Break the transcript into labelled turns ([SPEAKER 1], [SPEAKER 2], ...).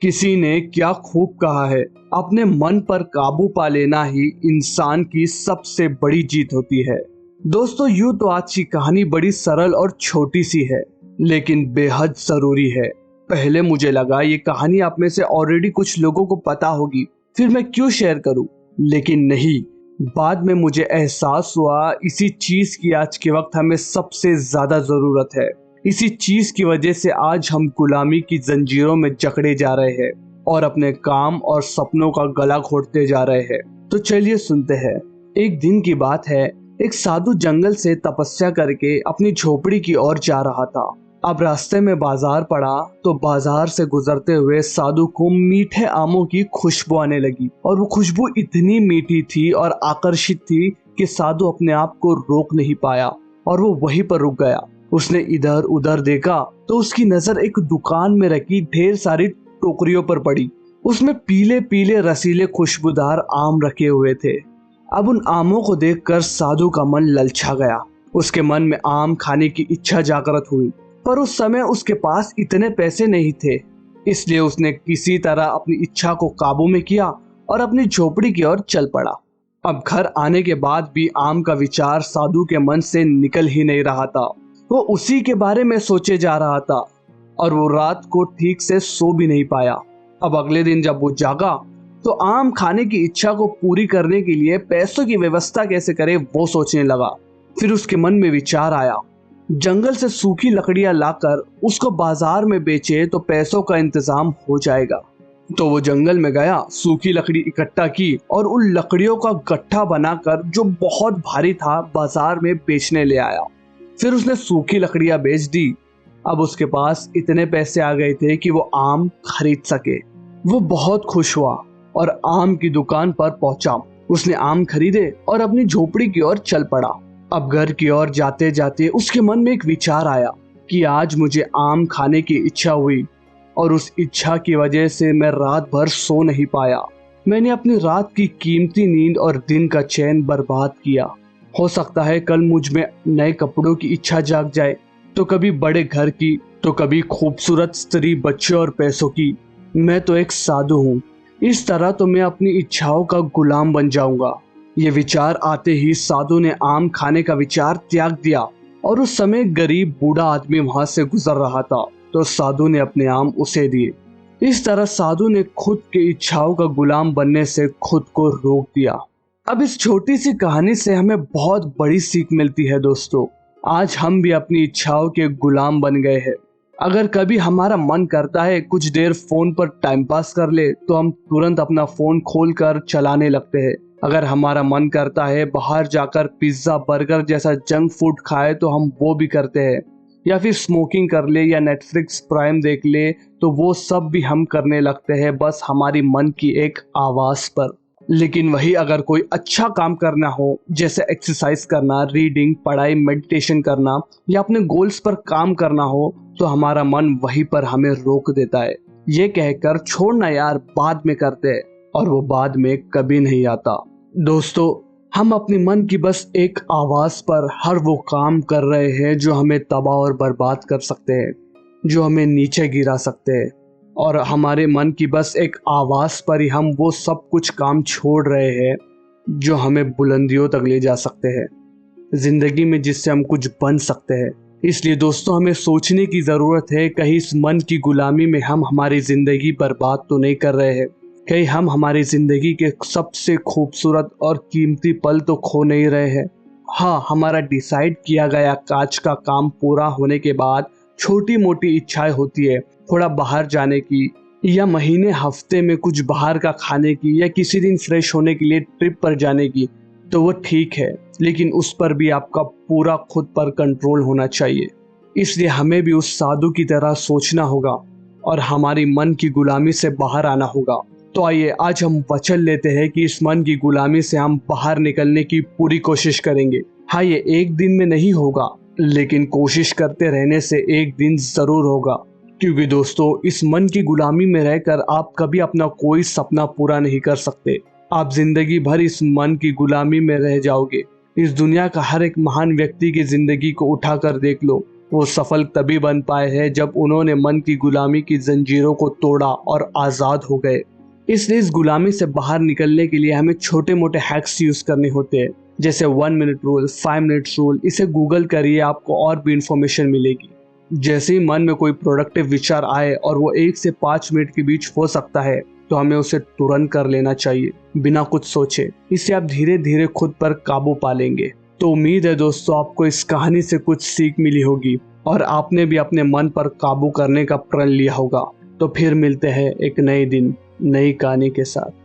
[SPEAKER 1] किसी ने क्या खूब कहा है, अपने मन पर काबू पा लेना ही इंसान की सबसे बड़ी जीत होती है। दोस्तों, यूं तो आज की कहानी बड़ी सरल और छोटी सी है, लेकिन बेहद जरूरी है। पहले मुझे लगा ये कहानी आप में से ऑलरेडी कुछ लोगों को पता होगी, फिर मैं क्यों शेयर करूं। लेकिन नहीं, बाद में मुझे एहसास हुआ इसी चीज की आज के वक्त हमें सबसे ज्यादा जरूरत है। इसी चीज की वजह से आज हम गुलामी की जंजीरों में जकड़े जा रहे हैं और अपने काम और सपनों का गला घोटते जा रहे हैं। तो चलिए सुनते हैं। एक दिन की बात है, एक साधु जंगल से तपस्या करके अपनी झोपड़ी की ओर जा रहा था। अब रास्ते में बाजार पड़ा तो बाजार से गुजरते हुए साधु को मीठे आमों की खुशबू आने लगी और वो खुशबू इतनी मीठी थी और आकर्षित थी कि साधु अपने आप को रोक नहीं पाया और वो वहीं पर रुक गया। उसने इधर उधर देखा तो उसकी नजर एक दुकान में रखी ढेर सारी टोकरियों पर पड़ी। उसमें पीले पीले रसीले खुशबूदार आम रखे हुए थे। अब उन आमों को देखकर साधु का मन ललचा गया। उसके मन में आम खाने की इच्छा जागृत हुई, पर उस समय उसके पास इतने पैसे नहीं थे। इसलिए उसने किसी तरह अपनी इच्छा को काबू में किया और अपनी झोपड़ी की ओर चल पड़ा। अब घर आने के बाद भी आम का विचार साधु के मन से निकल ही नहीं रहा था। वो उसी के बारे में सोचे जा रहा था और वो रात को ठीक से सो भी नहीं पाया। अब अगले दिन जब वो जागा तो आम खाने की इच्छा को पूरी करने के लिए पैसों की व्यवस्था कैसे करे वो सोचने लगा। फिर उसके मन में विचार आया, जंगल से सूखी लकड़ियां लाकर उसको बाजार में बेचे तो पैसों का इंतजाम हो जाएगा। तो वो जंगल में गया, सूखी लकड़ी इकट्ठा की और उन लकड़ियों का गट्ठा बनाकर जो बहुत भारी था बाजार में बेचने ले आया। फिर उसने सूखी लकड़ियां बेच दी। अब उसके पास इतने पैसे आ गए थे कि वो आम खरीद सके। वो बहुत खुश हुआ और आम की दुकान पर पहुंचा। उसने आम खरीदे और अपनी झोपड़ी की ओर चल पड़ा। अब घर की ओर जाते जाते उसके मन में एक विचार आया कि आज मुझे आम खाने की इच्छा हुई और उस इच्छा की वजह से मैं रात भर सो नहीं पाया। मैंने अपनी रात की कीमती नींद और दिन का चैन बर्बाद किया। हो सकता है कल मुझ में नए कपड़ों की इच्छा जाग जाए, तो कभी बड़े घर की, तो कभी खूबसूरत स्त्री, बच्चे और पैसों की। मैं तो एक साधु हूँ, इस तरह तो मैं अपनी इच्छाओं का गुलाम बन जाऊंगा। ये विचार आते ही साधु ने आम खाने का विचार त्याग दिया और उस समय गरीब बूढ़ा आदमी वहां से गुजर रहा था तो साधु ने अपने आम उसे दिए। इस तरह साधु ने खुद के इच्छाओं का गुलाम बनने से खुद को रोक दिया। अब इस छोटी सी कहानी से हमें बहुत बड़ी सीख मिलती है। दोस्तों, आज हम भी अपनी इच्छाओं के गुलाम बन गए हैं। अगर कभी हमारा मन करता है कुछ देर फोन पर टाइम पास कर ले तो हम तुरंत अपना फोन खोलकर चलाने लगते हैं। अगर हमारा मन करता है बाहर जाकर पिज्जा, बर्गर जैसा जंक फूड खाए तो हम वो भी करते हैं। या फिर स्मोकिंग कर ले या नेटफ्लिक्स प्राइम देख ले तो वो सब भी हम करने लगते हैं, बस हमारी मन की एक आवाज पर। लेकिन वही अगर कोई अच्छा काम करना हो, जैसे एक्सरसाइज करना, रीडिंग, पढ़ाई, मेडिटेशन करना या अपने गोल्स पर काम करना हो, तो हमारा मन वहीं पर हमें रोक देता है, ये कहकर छोड़ना यार, बाद में करते हैं, और वो बाद में कभी नहीं आता। दोस्तों, हम अपने मन की बस एक आवाज पर हर वो काम कर रहे हैं जो हमें तबाह और बर्बाद कर सकते हैं, जो हमें नीचे गिरा सकते हैं, और हमारे मन की बस एक आवाज पर ही हम वो सब कुछ काम छोड़ रहे हैं जो हमें बुलंदियों तक ले जा सकते हैं, जिंदगी में जिससे हम कुछ बन सकते हैं। इसलिए दोस्तों, हमें सोचने की जरूरत है, कहीं इस मन की गुलामी में हम हमारी जिंदगी बर्बाद तो नहीं कर रहे हैं, कहीं हम हमारी जिंदगी के सबसे खूबसूरत और कीमती पल तो खो नहीं रहे हैं। हाँ, हमारा डिसाइड किया गया काज का काम पूरा होने के बाद छोटी मोटी इच्छाएं होती है, थोड़ा बाहर जाने की या महीने हफ्ते में कुछ बाहर का खाने की या किसी दिन फ्रेश होने के लिए ट्रिप पर जाने की, तो वो ठीक है, लेकिन उस पर भी आपका पूरा खुद पर कंट्रोल होना चाहिए। इसलिए हमें भी उस साधु की तरह सोचना होगा और हमारी मन की गुलामी से बाहर आना होगा। तो आइए आज हम वचन लेते हैं कि इस मन की गुलामी से हम बाहर निकलने की पूरी कोशिश करेंगे। हाँ, ये एक दिन में नहीं होगा, लेकिन कोशिश करते रहने से एक दिन जरूर होगा। क्योंकि दोस्तों, इस मन की गुलामी में रहकर आप कभी अपना कोई सपना पूरा नहीं कर सकते। आप जिंदगी भर इस मन की गुलामी में रह जाओगे। इस दुनिया का हर एक महान व्यक्ति की जिंदगी को उठाकर देख लो, वो सफल तभी बन पाए हैं जब उन्होंने मन की गुलामी की जंजीरों को तोड़ा और आजाद हो गए। इसलिए इस गुलामी से बाहर निकलने के लिए हमें छोटे मोटे हैक्स यूज करने होते हैं, जैसे 1 मिनट रूल, 5 मिनट्स रूल। इसे गूगल करिए, आपको और भी इंफॉर्मेशन मिलेगी। जैसे ही मन में कोई प्रोडक्टिव विचार आए और वो 1 से 5 मिनट के बीच हो सकता है, तो हमें उसे तुरंत कर लेना चाहिए बिना कुछ सोचे। इससे आप धीरे धीरे खुद पर काबू पा लेंगे। तो उम्मीद है दोस्तों आपको इस कहानी से कुछ सीख मिली होगी और आपने भी अपने मन पर काबू करने का प्रण लिया होगा। तो फिर मिलते हैं एक नए दिन नई कहानी के साथ।